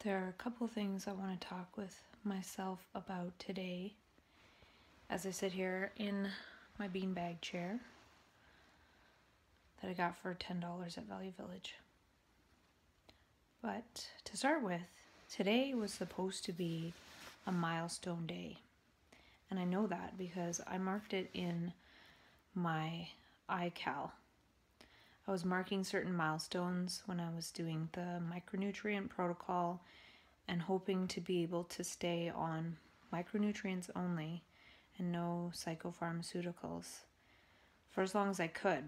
There are a couple things I want to talk with myself about today as I sit here in my beanbag chair that I got for $10 at Value Village. But to start with, today was supposed to be a milestone day. And I know that because I marked it in my iCal. I was marking certain milestones when I was doing the micronutrient protocol and hoping to be able to stay on micronutrients only and no psychopharmaceuticals for as long as I could.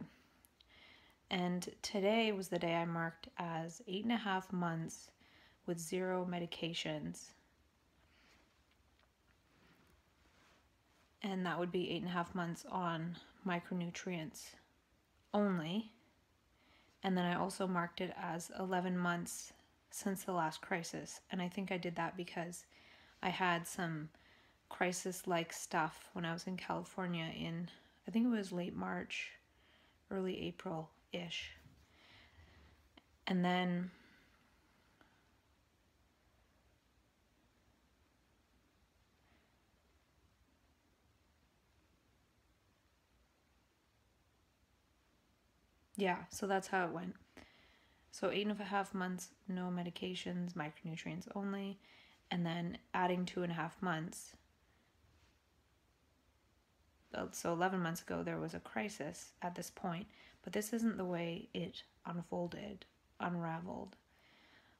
And today was the day I marked as 8.5 months with 0 medications. And that would be 8.5 months on micronutrients only. And then I also marked it as 11 months since the last crisis. And I think I did that because I had some crisis-like stuff when I was in California in, I think it was late March, early April-ish. And then so that's how it went. So 8.5 months, no medications, micronutrients only, and then adding 2.5 months. So 11 months ago, there was a crisis at this point, but this isn't the way it unraveled.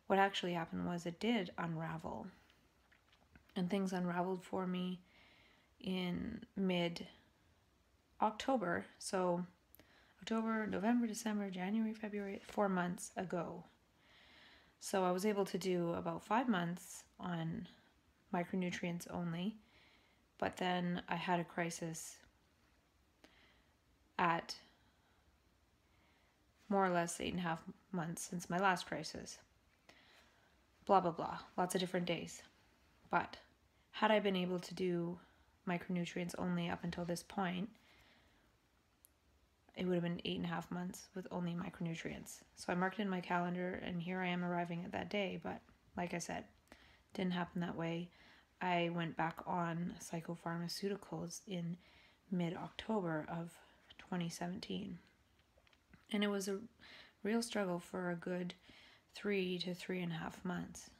What actually happened was it did unravel, and things unraveled for me in mid-October. So October, November, December, January, February, 4 months ago. So I was able to do about 5 months on micronutrients only, but then I had a crisis at more or less 8.5 months since my last crisis. Blah, blah, blah. Lots of different days. But had I been able to do micronutrients only up until this point, it would have been 8.5 months with only micronutrients. So I marked it in my calendar, and here I am arriving at that day. But like I said, didn't happen that way. I went back on psychopharmaceuticals in mid-October of 2017. And it was a real struggle for a good 3 to 3.5 months.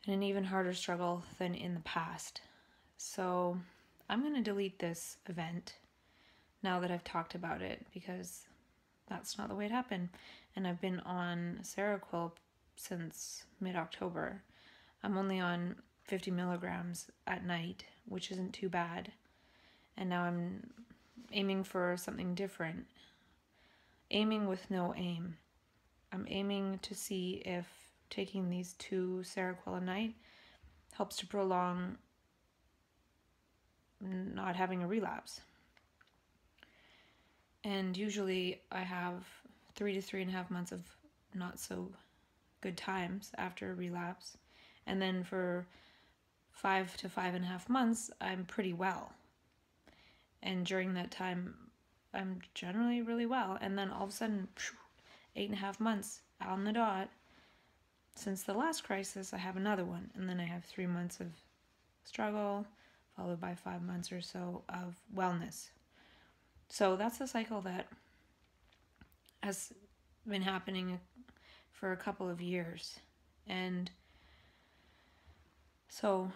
And an even harder struggle than in the past. So I'm going to delete this event now that I've talked about it, because that's not the way it happened. And I've been on Seroquel since mid-October. I'm only on 50 milligrams at night, which isn't too bad. And now I'm aiming for something different. Aiming with no aim. I'm aiming to see if taking these 2 Seroquel a night helps to prolong not having a relapse. And usually I have 3 to 3.5 months of not so good times after a relapse. And then for 5 to 5.5 months, I'm pretty well. And during that time, I'm generally really well. And then all of a sudden, 8.5 months on the dot. Since the last crisis, I have another one. And then I have 3 months of struggle, followed by 5 months or so of wellness. So that's a cycle that has been happening for a couple of years. And so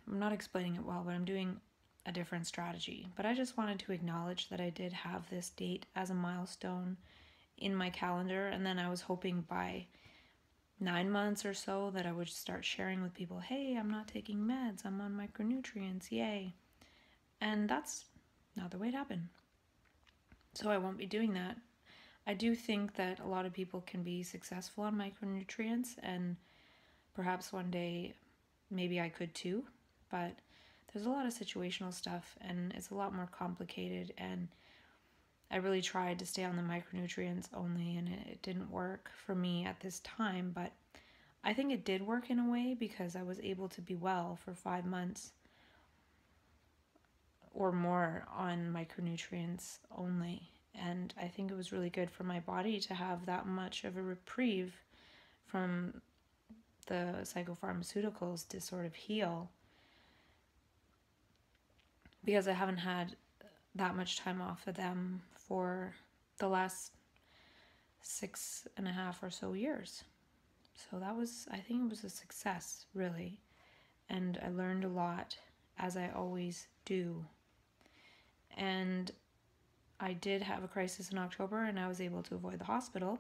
I'm not explaining it well, but I'm doing a different strategy. But I just wanted to acknowledge that I did have this date as a milestone in my calendar. And then I was hoping by 9 months or so that I would start sharing with people, hey, I'm not taking meds, I'm on micronutrients, yay. And that's not the way it happened. So I won't be doing that. I do think that a lot of people can be successful on micronutrients, and perhaps one day maybe I could too, but there's a lot of situational stuff and it's a lot more complicated, and I really tried to stay on the micronutrients only and it didn't work for me at this time, but I think it did work in a way because I was able to be well for 5 months or more on micronutrients only. And I think it was really good for my body to have that much of a reprieve from the psychopharmaceuticals to sort of heal, because I haven't had that much time off of them for the last 6.5 or so years. So I think it was a success, really. And I learned a lot, as I always do. And I did have a crisis in October, and I was able to avoid the hospital.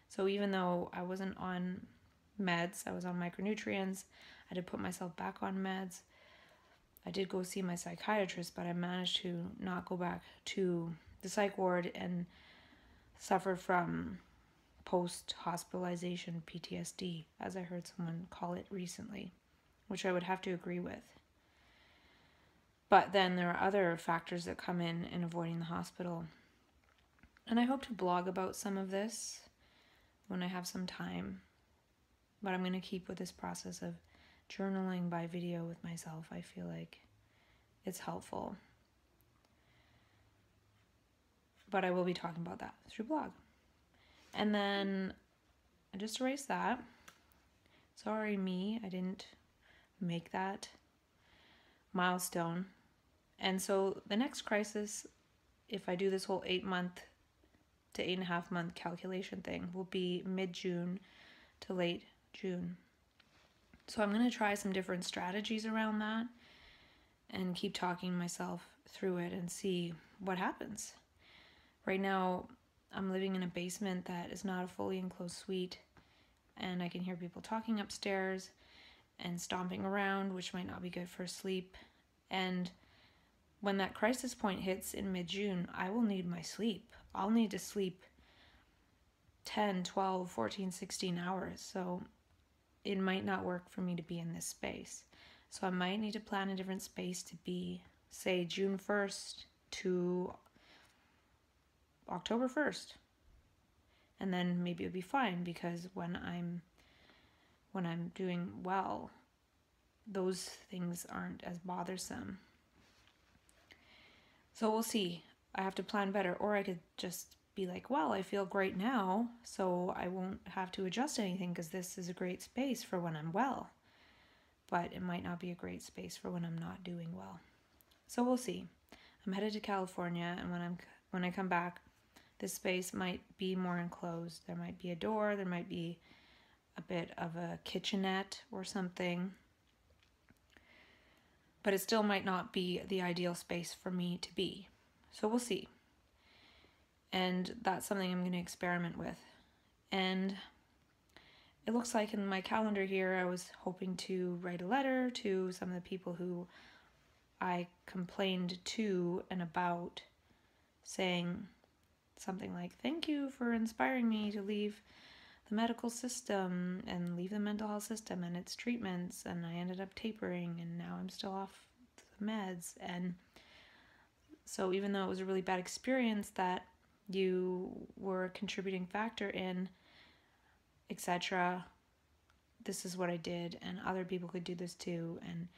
So even though I wasn't on meds, I was on micronutrients, I did put myself back on meds. I did go see my psychiatrist, but I managed to not go back to the psych ward and suffer from post-hospitalization PTSD, as I heard someone call it recently, which I would have to agree with. But then there are other factors that come in avoiding the hospital. And I hope to blog about some of this when I have some time. But I'm going to keep with this process of journaling by video with myself. I feel like it's helpful. But I will be talking about that through blog. And then I just erased that. Sorry, me. I didn't make that milestone. And so the next crisis, if I do this whole 8-month to 8.5-month calculation thing, will be mid-June to late June. So I'm going to try some different strategies around that and keep talking myself through it and see what happens. Right now, I'm living in a basement that is not a fully enclosed suite, and I can hear people talking upstairs and stomping around, which might not be good for sleep. And when that crisis point hits in mid-June, I will need my sleep. I'll need to sleep 10, 12, 14, 16 hours. So it might not work for me to be in this space. So I might need to plan a different space to be, say, June 1st to October 1st. And then maybe it'll be fine, because when I'm doing well, those things aren't as bothersome. So we'll see. I have to plan better, or I could just be like, well, I feel great now, so I won't have to adjust anything because this is a great space for when I'm well. But it might not be a great space for when I'm not doing well. So we'll see. I'm headed to California, and when I come back, this space might be more enclosed. There might be a door, there might be a bit of a kitchenette or something. But it still might not be the ideal space for me to be. So we'll see. And that's something I'm going to experiment with. And it looks like in my calendar here, I was hoping to write a letter to some of the people who I complained to and about, saying something like, thank you for inspiring me to leave the medical system and leave the mental health system and its treatments, and I ended up tapering, and now I'm still off the meds. And so even though it was a really bad experience that you were a contributing factor in, etc., this is what I did, and other people could do this too, and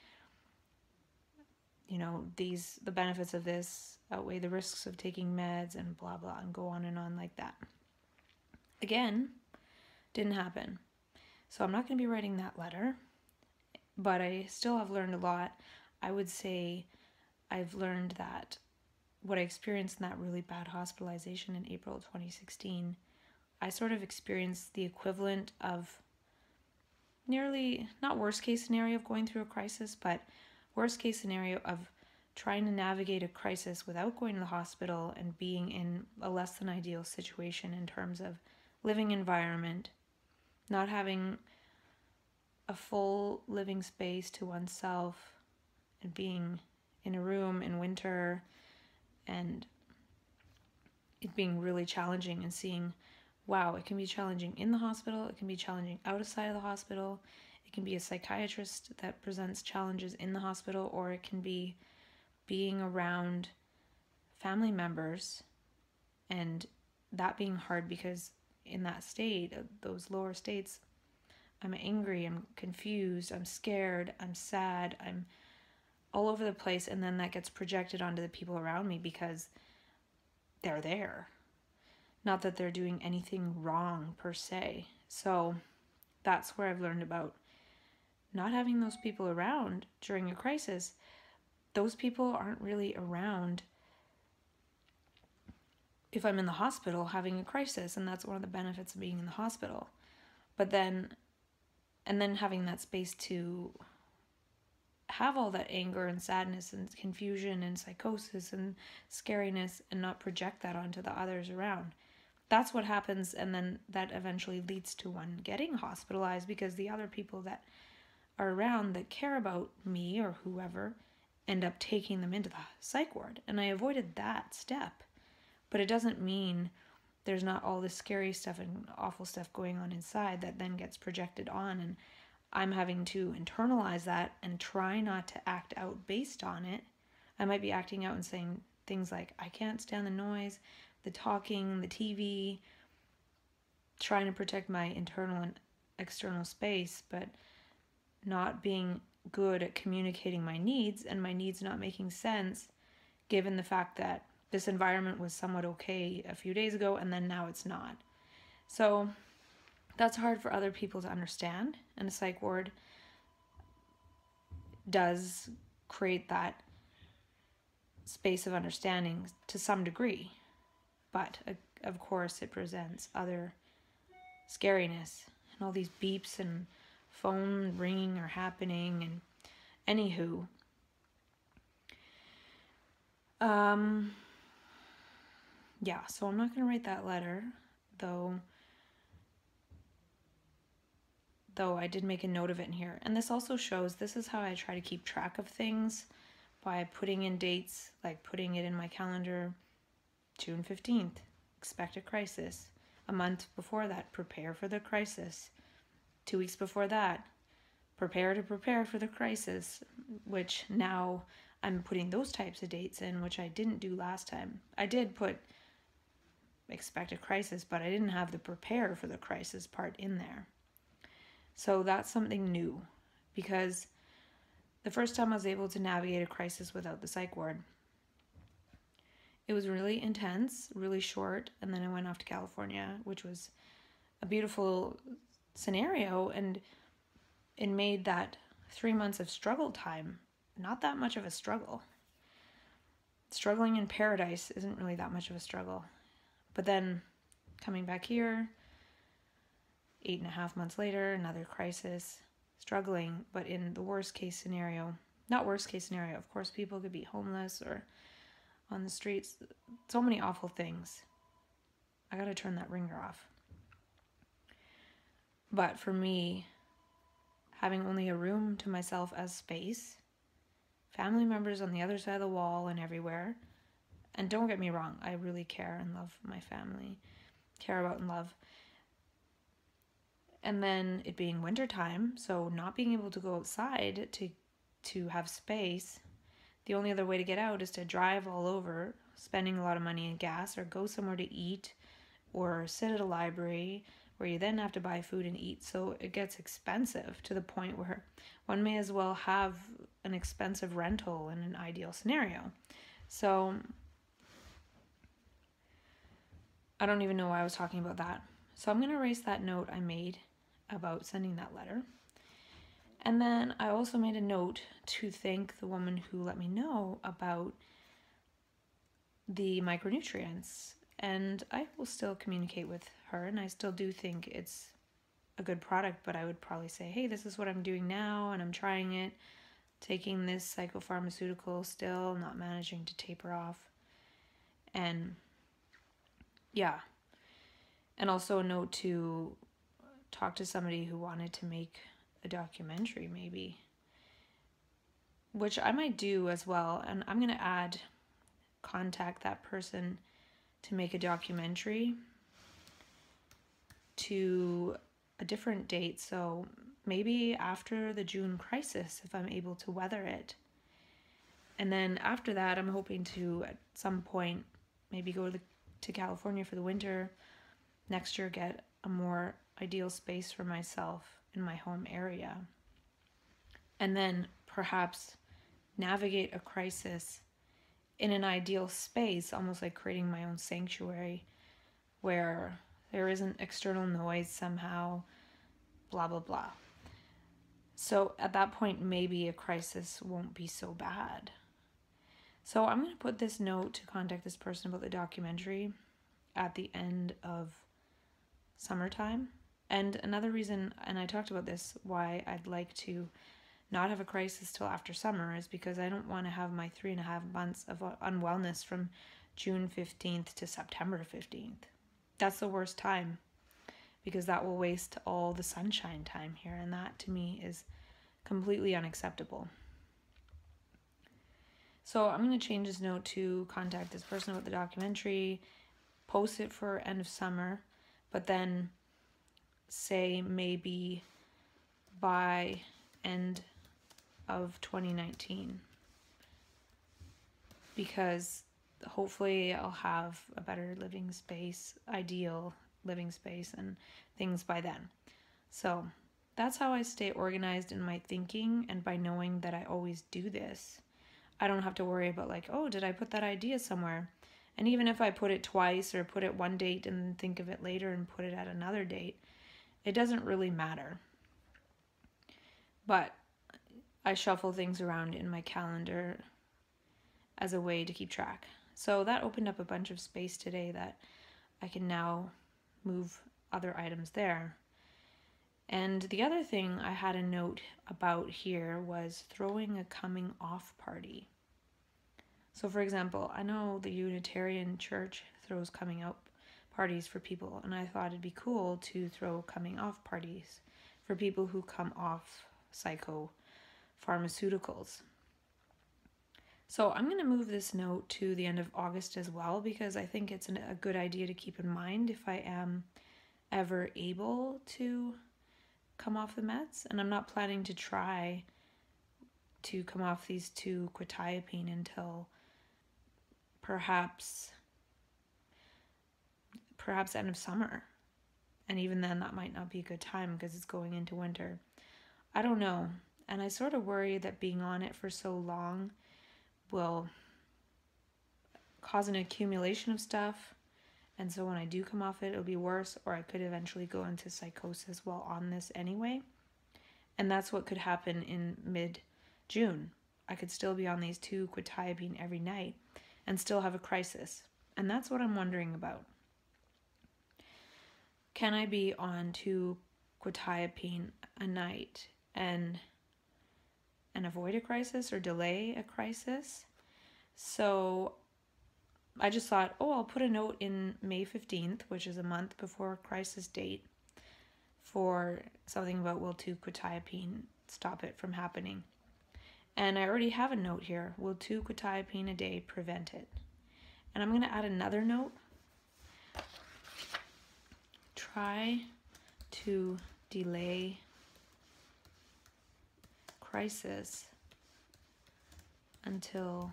you know, the benefits of this outweigh the risks of taking meds, and blah blah, and go on and on like that. Again, didn't happen. So I'm not going to be writing that letter, but I still have learned a lot. I would say I've learned that what I experienced in that really bad hospitalization in April 2016, I sort of experienced the equivalent of nearly, not worst case scenario of going through a crisis, but worst case scenario of trying to navigate a crisis without going to the hospital and being in a less than ideal situation in terms of living environment, not having a full living space to oneself, and being in a room in winter, and it being really challenging, and seeing, wow, it can be challenging in the hospital, it can be challenging outside of the hospital, it can be a psychiatrist that presents challenges in the hospital, or it can be being around family members, and that being hard because in that state, those lower states, I'm angry, I'm confused, I'm scared, I'm sad, I'm all over the place, and then that gets projected onto the people around me because they're there. Not that they're doing anything wrong per se. So that's where I've learned about not having those people around during a crisis, those people aren't really around if I'm in the hospital having a crisis, and that's one of the benefits of being in the hospital. But then, and then having that space to have all that anger and sadness and confusion and psychosis and scariness and not project that onto the others around. That's what happens, and then that eventually leads to one getting hospitalized because the other people that are around that care about me or whoever end up taking them into the psych ward. And I avoided that step. But it doesn't mean there's not all this scary stuff and awful stuff going on inside that then gets projected on, and I'm having to internalize that and try not to act out based on it. I might be acting out and saying things like, I can't stand the noise, the talking, the TV, trying to protect my internal and external space, but not being good at communicating my needs, and my needs not making sense given the fact that this environment was somewhat okay a few days ago and then now it's not. So that's hard for other people to understand, and a psych ward does create that space of understanding to some degree. But of course it presents other scariness and all these beeps and phone ringing are happening, and anywho, yeah, so I'm not going to write that letter, though I did make a note of it in here. And this also shows, this is how I try to keep track of things, by putting in dates, like putting it in my calendar, June 15th, expect a crisis. A month before that, prepare for the crisis. 2 weeks before that, prepare for the crisis, which now I'm putting those types of dates in, which I didn't do last time. I did put expect a crisis, but I didn't have the prepare for the crisis part in there. So that's something new, because the first time I was able to navigate a crisis without the psych ward, it was really intense, really short, and then I went off to California, which was a beautiful scenario, and it made that 3 months of struggle time not that much of a struggle. Struggling in paradise isn't really that much of a struggle. But then coming back here, 8.5 months later, another crisis, struggling, but in the worst case scenario, not worst case scenario, of course, people could be homeless or on the streets, so many awful things. I gotta turn that ringer off. But for me, having only a room to myself as space, family members on the other side of the wall and everywhere, and don't get me wrong, I really care and love my family, care about and love. And then it being wintertime, so not being able to go outside to have space, the only other way to get out is to drive all over, spending a lot of money in gas, or go somewhere to eat, or sit at a library where you then have to buy food and eat. So it gets expensive to the point where one may as well have an expensive rental in an ideal scenario. So I don't even know why I was talking about that. So I'm going to erase that note I made about sending that letter. And then I also made a note to thank the woman who let me know about the micronutrients. And I will still communicate with her, and I still do think it's a good product, but I would probably say, hey, this is what I'm doing now, and I'm trying it, taking this psychopharmaceutical still, not managing to taper off. And yeah. And also a note to talk to somebody who wanted to make a documentary, maybe, which I might do as well. And I'm going to contact that person to make a documentary to a different date. So maybe after the June crisis, if I'm able to weather it. And then after that, I'm hoping to, at some point, maybe go to California for the winter. Next year, get a more ideal space for myself in my home area. And then perhaps navigate a crisis in an ideal space, almost like creating my own sanctuary where there isn't external noise somehow, blah, blah, blah. So at that point, maybe a crisis won't be so bad. So I'm going to put this note to contact this person about the documentary at the end of summertime. And another reason, and I talked about this, why I'd like to not have a crisis till after summer is because I don't want to have my 3.5 months of unwellness from June 15th to September 15th. That's the worst time, because that will waste all the sunshine time here, and that to me is completely unacceptable. So I'm going to change this note to contact this person about the documentary, post it for end of summer, but then say maybe by end of 2019, because hopefully I'll have a better living space, ideal living space and things by then. So that's how I stay organized in my thinking, and by knowing that I always do this, I don't have to worry about like, oh, did I put that idea somewhere? And even if I put it twice or put it one date and then think of it later and put it at another date, it doesn't really matter. But I shuffle things around in my calendar as a way to keep track. So that opened up a bunch of space today that I can now move other items there. And the other thing I had a note about here was throwing a coming off party. So for example, I know the Unitarian Church throws coming out parties for people, and I thought it'd be cool to throw coming off parties for people who come off psychopharmaceuticals. So I'm going to move this note to the end of August as well, because I think it's a good idea to keep in mind if I am ever able to come off the meds. And I'm not planning to try to come off these 2 quetiapine until perhaps end of summer. And even then, that might not be a good time because it's going into winter. I don't know. And I sort of worry that being on it for so long will cause an accumulation of stuff. And so when I do come off it, it'll be worse, or I could eventually go into psychosis while on this anyway. And that's what could happen in mid-June. I could still be on these 2 quetiapine every night and still have a crisis. And that's what I'm wondering about. Can I be on 2 quetiapine a night and avoid a crisis or delay a crisis? So I just thought, I'll put a note in May 15th, which is a month before crisis date, for something about will 2 quetiapine stop it from happening. And I already have a note here. Will 2 quetiapine a day prevent it? And I'm going to add another note. Try to delay crisis until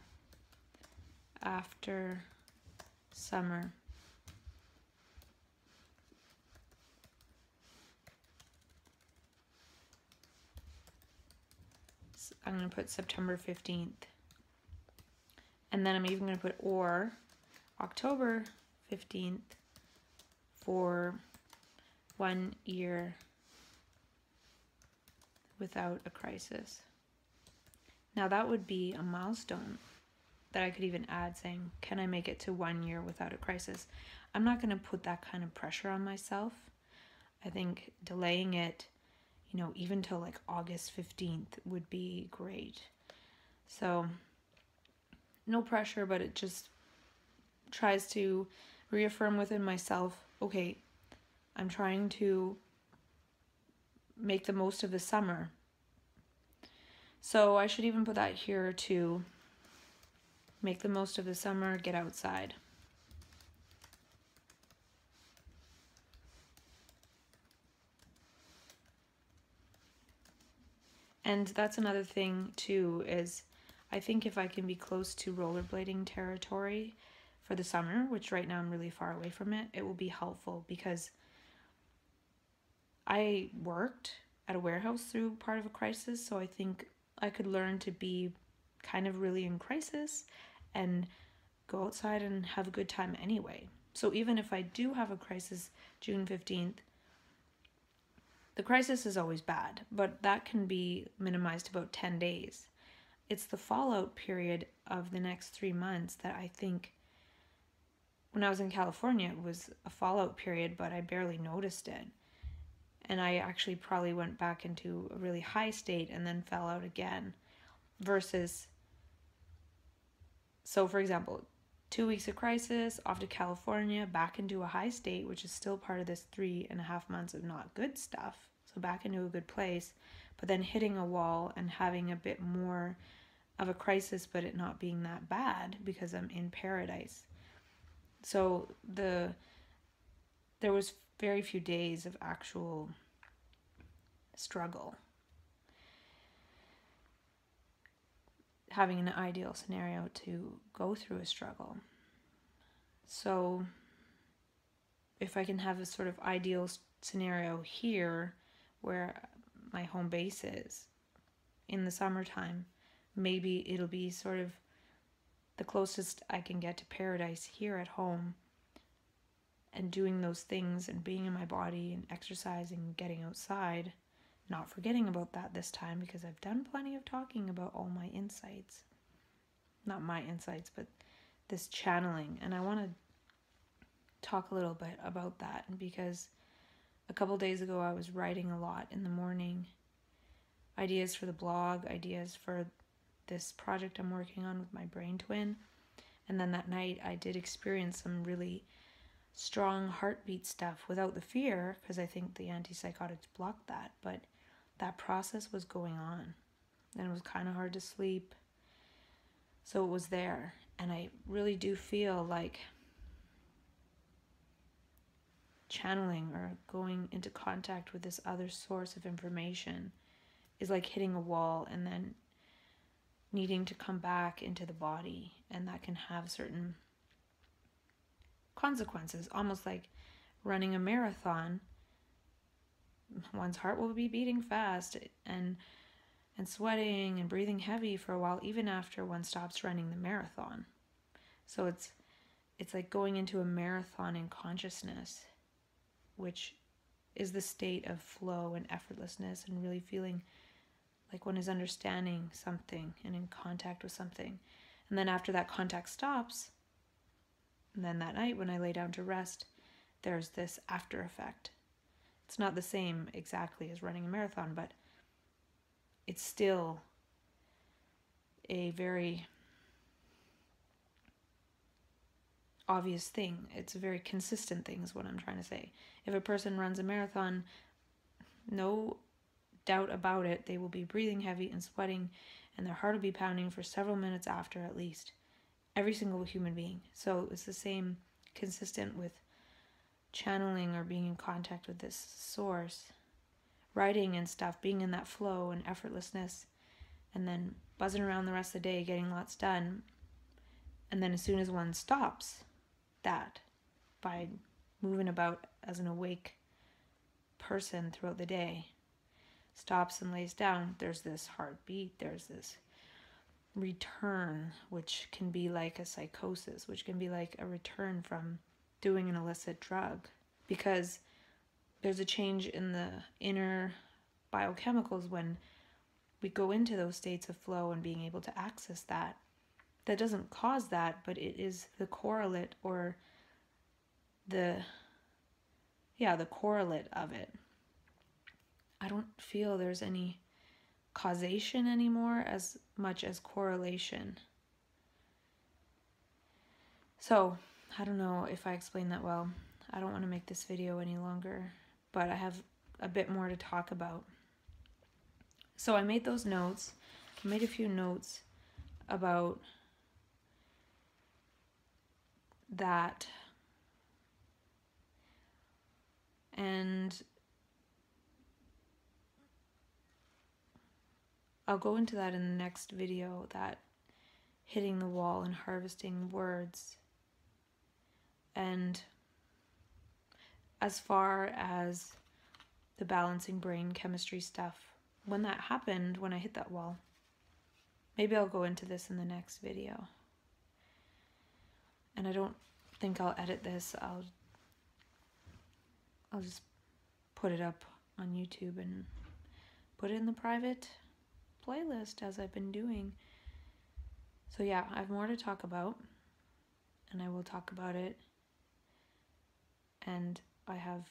after summer. So I'm going to put September 15th. And then I'm even going to put or October 15th for 1 year without a crisis. Now that would be a milestone that I could even add, saying, can I make it to 1 year without a crisis? I'm not going to put that kind of pressure on myself. I think delaying it, even till like August 15th would be great. So no pressure, but it just tries to reaffirm within myself, okay, I'm trying to make the most of the summer. So I should even put that here to make the most of the summer, get outside. And that's another thing too, is I think if I can be close to rollerblading territory for the summer, which right now I'm really far away from it, it will be helpful, because I worked at a warehouse through part of a crisis, so I think I could learn to be kind of really in crisis and go outside and have a good time anyway. So even if I do have a crisis June 15th, The crisis is always bad, but that can be minimized to about 10 days. It's the fallout period of the next 3 months that I think, when I was in California, it was a fallout period, but I barely noticed it. And I actually probably went back into a really high state and then fell out again. Versus, so for example, 2 weeks of crisis, off to California, back into a high state, which is still part of this 3.5 months of not good stuff. So back into a good place, but then hitting a wall and having a bit more of a crisis, but it not being that bad because I'm in paradise. So there was very few days of actual struggle. Having an ideal scenario to go through a struggle. So if I can have a sort of ideal scenario here where my home base is in the summertime, maybe it'll be sort of the closest I can get to paradise here at home, and doing those things and being in my body and exercising and getting outside, not forgetting about that this time, because I've done plenty of talking about all my insights. Not my insights, but this channeling. And I want to talk a little bit about that, because a couple days ago I was writing a lot in the morning. Ideas for the blog, ideas for this project I'm working on with my brain twin. And then that night I did experience some really strong heartbeat stuff without the fear, because I think the antipsychotics blocked that, but that process was going on and it was kind of hard to sleep. So it was there, and I really do feel like channeling or going into contact with this other source of information is like hitting a wall and then needing to come back into the body, and that can have certain consequences, almost like running a marathon. One's heart will be beating fast and sweating and breathing heavy for a while, even after one stops running the marathon. So it's like going into a marathon in consciousness, which is the state of flow and effortlessness and really feeling like one is understanding something and in contact with something. And then after that contact stops, and then that night when I lay down to rest, there's this after effect. It's not the same exactly as running a marathon, but it's still a very obvious thing. It's a very consistent thing is what I'm trying to say. If a person runs a marathon, no doubt about it, they will be breathing heavy and sweating, and their heart will be pounding for several minutes after, at least. Every single human being. So it's the same, consistent with channeling or being in contact with this source, writing and stuff, being in that flow and effortlessness, and then buzzing around the rest of the day, getting lots done. And then as soon as one stops that by moving about as an awake person throughout the day, stops and lays down, there's this heartbeat, there's this return, which can be like a psychosis, which can be like a return from doing an illicit drug, because there's a change in the inner biochemicals when we go into those states of flow and being able to access that. That doesn't cause that, but it is the correlate, or the correlate of it. I don't feel there's any causation anymore as much as correlation. So, I don't know if I explained that well. I don't want to make this video any longer, but I have a bit more to talk about. So I made those notes. I made a few notes about that, and I'll go into that in the next video, that hitting the wall and harvesting words. And as far as the balancing brain chemistry stuff, when that happened, when I hit that wall, maybe I'll go into this in the next video. And I don't think I'll edit this. I'll just put it up on YouTube and put it in the private playlist as I've been doing. So yeah, I have more to talk about, and I will talk about it. And I have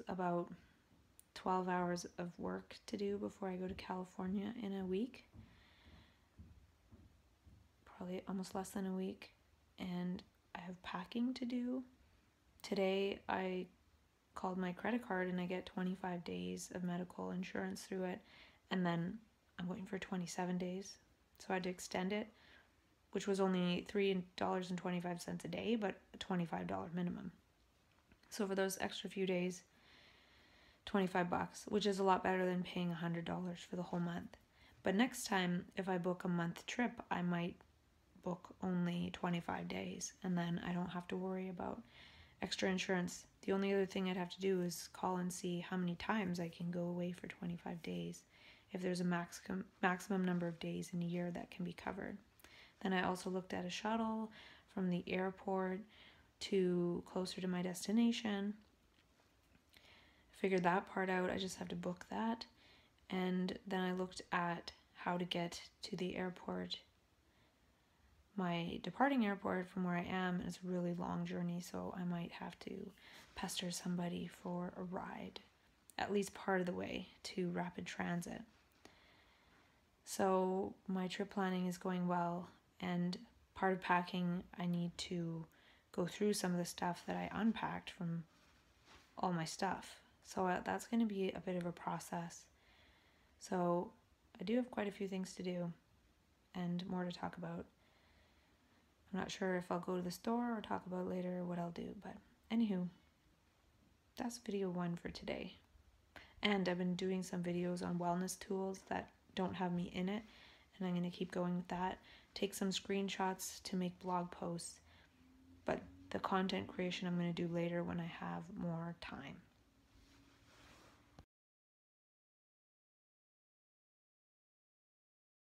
about 12 hours of work to do before I go to California in a week. Probably almost less than a week. And I have packing to do. Today I called my credit card and I get 25 days of medical insurance through it. And then I'm waiting for 27 days. So I had to extend it, which was only $3.25 a day, but a $25 minimum. So for those extra few days, $25, which is a lot better than paying $100 for the whole month. But next time, if I book a month trip, I might book only 25 days, and then I don't have to worry about extra insurance. The only other thing I'd have to do is call and see how many times I can go away for 25 days, if there's a maximum number of days in a year that can be covered. Then I also looked at a shuttle from the airport to closer to my destination. Figured that part out. I just have to book that. And then I looked at how to get to the airport. My departing airport from where I am is a really long journey, so I might have to pester somebody for a ride, at least part of the way to rapid transit. So my trip planning is going well, and part of packing, I need to go through some of the stuff that I unpacked from all my stuff. So that's going to be a bit of a process. So I do have quite a few things to do and more to talk about. I'm not sure if I'll go to the store or talk about later what I'll do, but anywho, that's video 1 for today. And I've been doing some videos on wellness tools that don't have me in it, and I'm going to keep going with that. Take some screenshots to make blog posts, but the content creation I'm going to do later when I have more time.